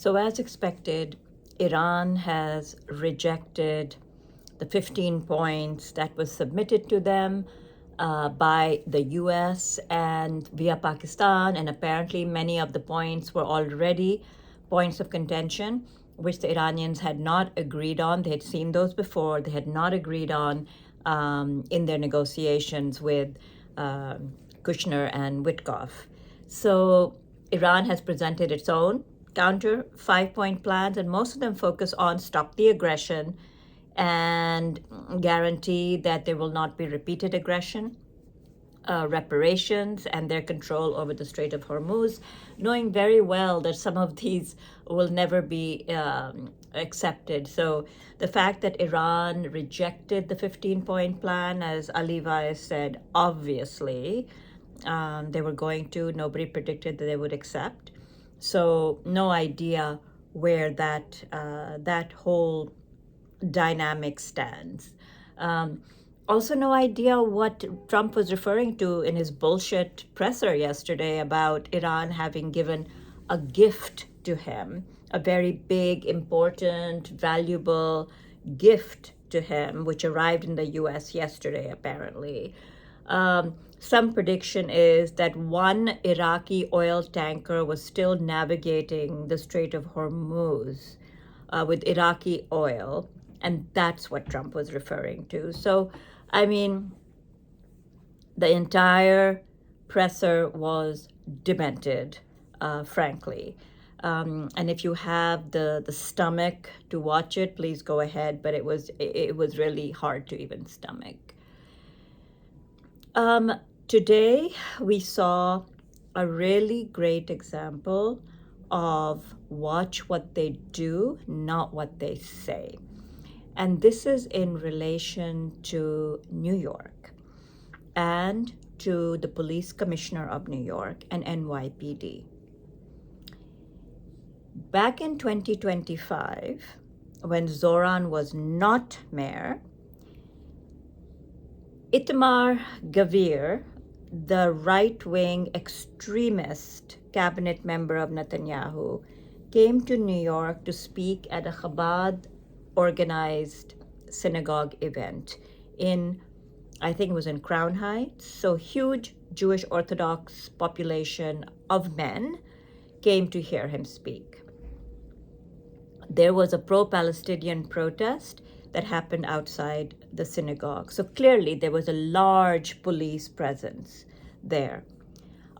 So as expected, Iran has rejected the 15 points that was submitted to them by the US and via Pakistan, and apparently many of the points were already points of contention, which the Iranians had not agreed on. They had seen those before. They had not agreed on in their negotiations with Kushner and Witkoff. So Iran has presented its own counter 5-point plans, and most of them focus on stop the aggression and guarantee that there will not be repeated aggression, reparations, and their control over the Strait of Hormuz, knowing very well that some of these will never be accepted. So the fact that Iran rejected the 15-point plan, as Ali Vaez said, obviously they were going to, nobody predicted that they would accept. So no idea where that whole dynamic stands. Also, no idea what Trump was referring to in his bullshit presser yesterday about Iran having given a gift to him, a very big, important, valuable gift to him, which arrived in the US yesterday, apparently. Some prediction is that one Iraqi oil tanker was still navigating the Strait of Hormuz with Iraqi oil, and that's what Trump was referring to. So, I mean, the entire presser was demented, frankly. And if you have the stomach to watch it, please go ahead. But it was really hard to even stomach. Today we saw a really great example of watch what they do, not what they say. And this is in relation to New York and to the police commissioner of New York and NYPD. Back in 2025, when Zoran was not mayor, Itamar Gavir, the right-wing extremist cabinet member of Netanyahu, came to New York to speak at a Chabad organized synagogue event in, I think it was in Crown Heights. So huge Jewish Orthodox population of men came to hear him speak. There was a pro-Palestinian protest that happened outside the synagogue. So clearly there was a large police presence there.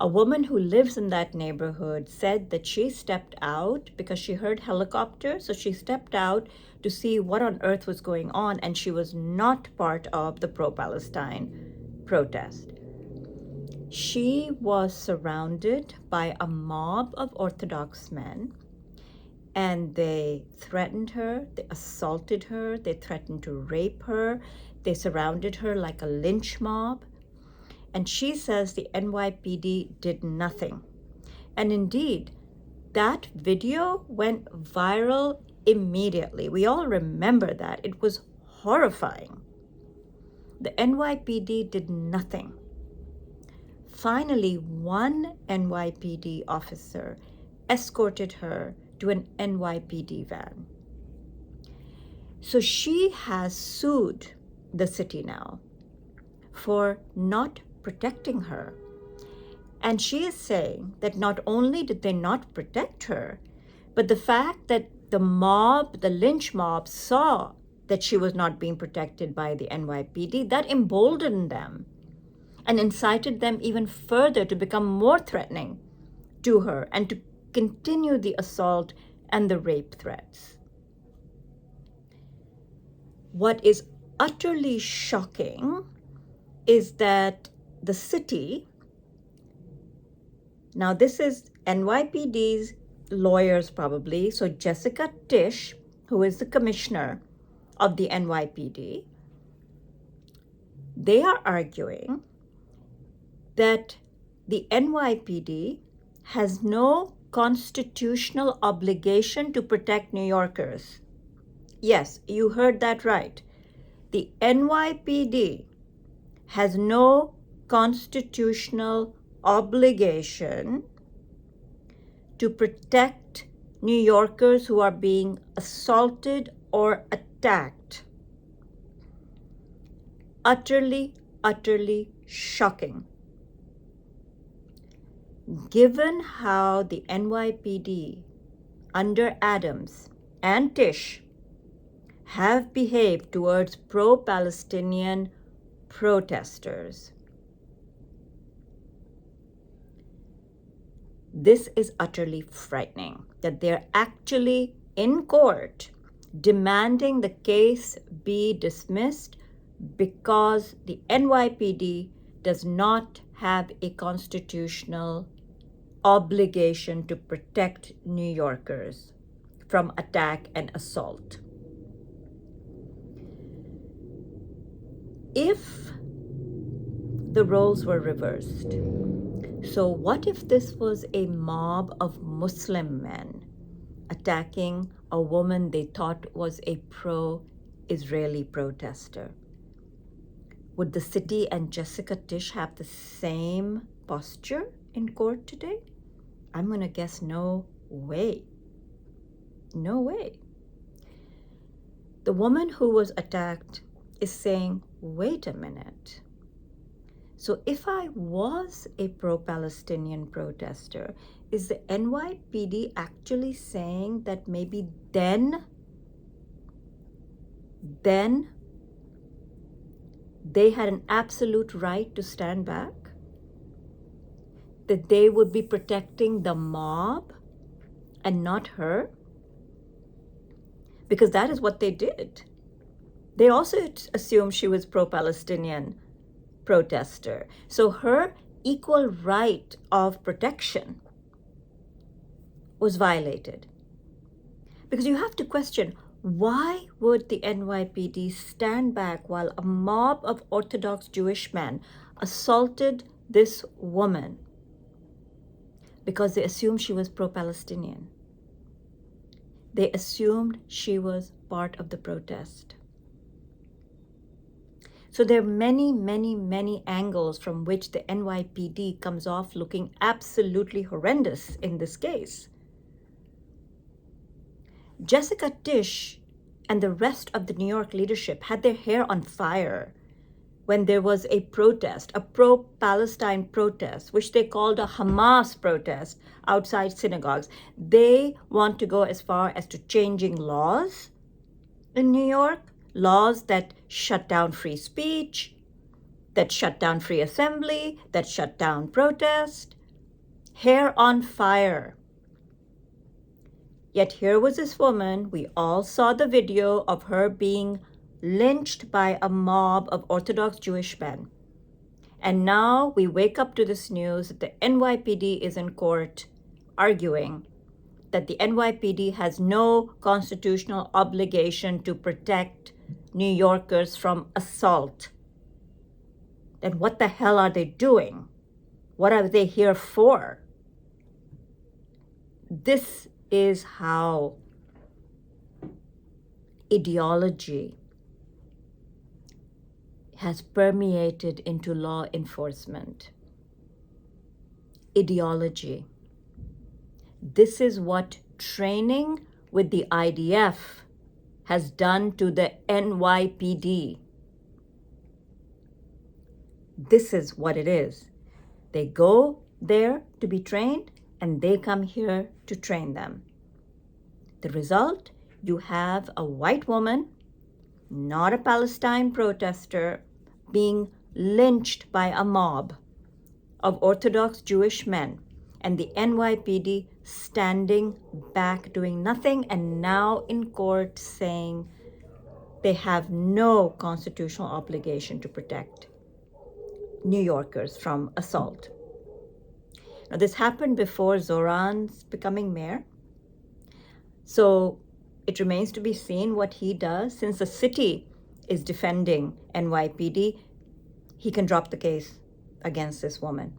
A woman who lives in that neighborhood said that she stepped out because she heard helicopters. So she stepped out to see what on earth was going on, and she was not part of the pro-Palestine protest. She was surrounded by a mob of Orthodox men, and they threatened her, they assaulted her, they threatened to rape her, they surrounded her like a lynch mob. And she says the NYPD did nothing. And indeed, that video went viral immediately. We all remember that. It was horrifying. The NYPD did nothing. Finally, one NYPD officer escorted her to an NYPD van. So she has sued the city now for not protecting her. And she is saying that not only did they not protect her, but the fact that the mob, the lynch mob, saw that she was not being protected by the NYPD, that emboldened them and incited them even further to become more threatening to her and to continue the assault and the rape threats. What is utterly shocking is that the city, now this is NYPD's lawyers probably, so Jessica Tisch, who is the commissioner of the NYPD, they are arguing that the NYPD has no constitutional obligation to protect New Yorkers. Yes, you heard that right. The NYPD has no constitutional obligation to protect New Yorkers who are being assaulted or attacked. Utterly, utterly shocking. Given how the NYPD under Adams and Tisch have behaved towards pro-Palestinian protesters, this is utterly frightening, that they're actually in court demanding the case be dismissed because the NYPD does not have a constitutional obligation to protect New Yorkers from attack and assault. If the roles were reversed, so what if this was a mob of Muslim men attacking a woman they thought was a pro-Israeli protester? Would the city and Jessica Tisch have the same posture in court today? I'm going to guess no way. No way. The woman who was attacked is saying, wait a minute. So if I was a pro-Palestinian protester, is the NYPD actually saying that maybe then they had an absolute right to stand back? That they would be protecting the mob and not her? Because that is what they did. They also assumed she was pro-Palestinian protester. So her equal right of protection was violated. Because you have to question, why would the NYPD stand back while a mob of Orthodox Jewish men assaulted this woman? Because they assumed she was pro-Palestinian. They assumed she was part of the protest. So there are many, many, many angles from which the NYPD comes off looking absolutely horrendous in this case. Jessica Tisch and the rest of the New York leadership had their hair on fire when there was a protest, a pro-Palestine protest, which they called a Hamas protest outside synagogues. They want to go as far as to changing laws in New York, laws that shut down free speech, that shut down free assembly, that shut down protest. Hair on fire. Yet here was this woman, we all saw the video of her being lynched by a mob of Orthodox Jewish men. And now we wake up to this news that the NYPD is in court arguing that the NYPD has no constitutional obligation to protect New Yorkers from assault. Then what the hell are they doing? What are they here for? This is how ideology has permeated into law enforcement. Ideology. This is what training with the IDF has done to the NYPD. This is what it is. They go there to be trained, and they come here to train them. The result, you have a white woman, not a Palestine protester, being lynched by a mob of Orthodox Jewish men, and the NYPD standing back, doing nothing, and now in court saying they have no constitutional obligation to protect New Yorkers from assault. Now, this happened before Zoran's becoming mayor. So it remains to be seen what he does. Since the city is defending NYPD, he can drop the case against this woman.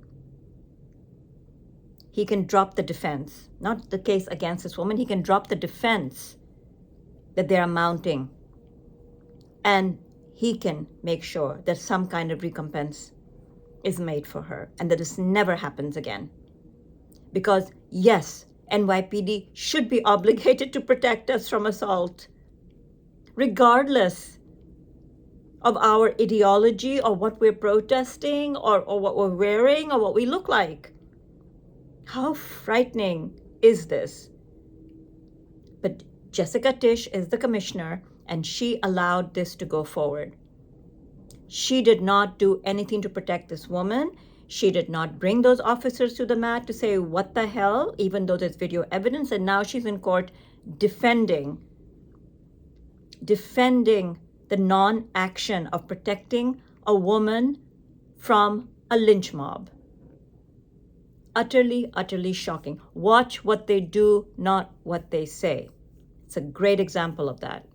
He can drop the defense, not the case against this woman. He can drop the defense that they are mounting. And he can make sure that some kind of recompense is made for her and that this never happens again. Because yes, NYPD should be obligated to protect us from assault, regardless of our ideology or what we're protesting or what we're wearing or what we look like. How frightening is this? But Jessica Tisch is the commissioner, and she allowed this to go forward. She did not do anything to protect this woman. She did not bring those officers to the mat to say, what the hell, even though there's video evidence. And now she's in court defending the non-action of protecting a woman from a lynch mob. Utterly, utterly shocking. Watch what they do, not what they say. It's a great example of that.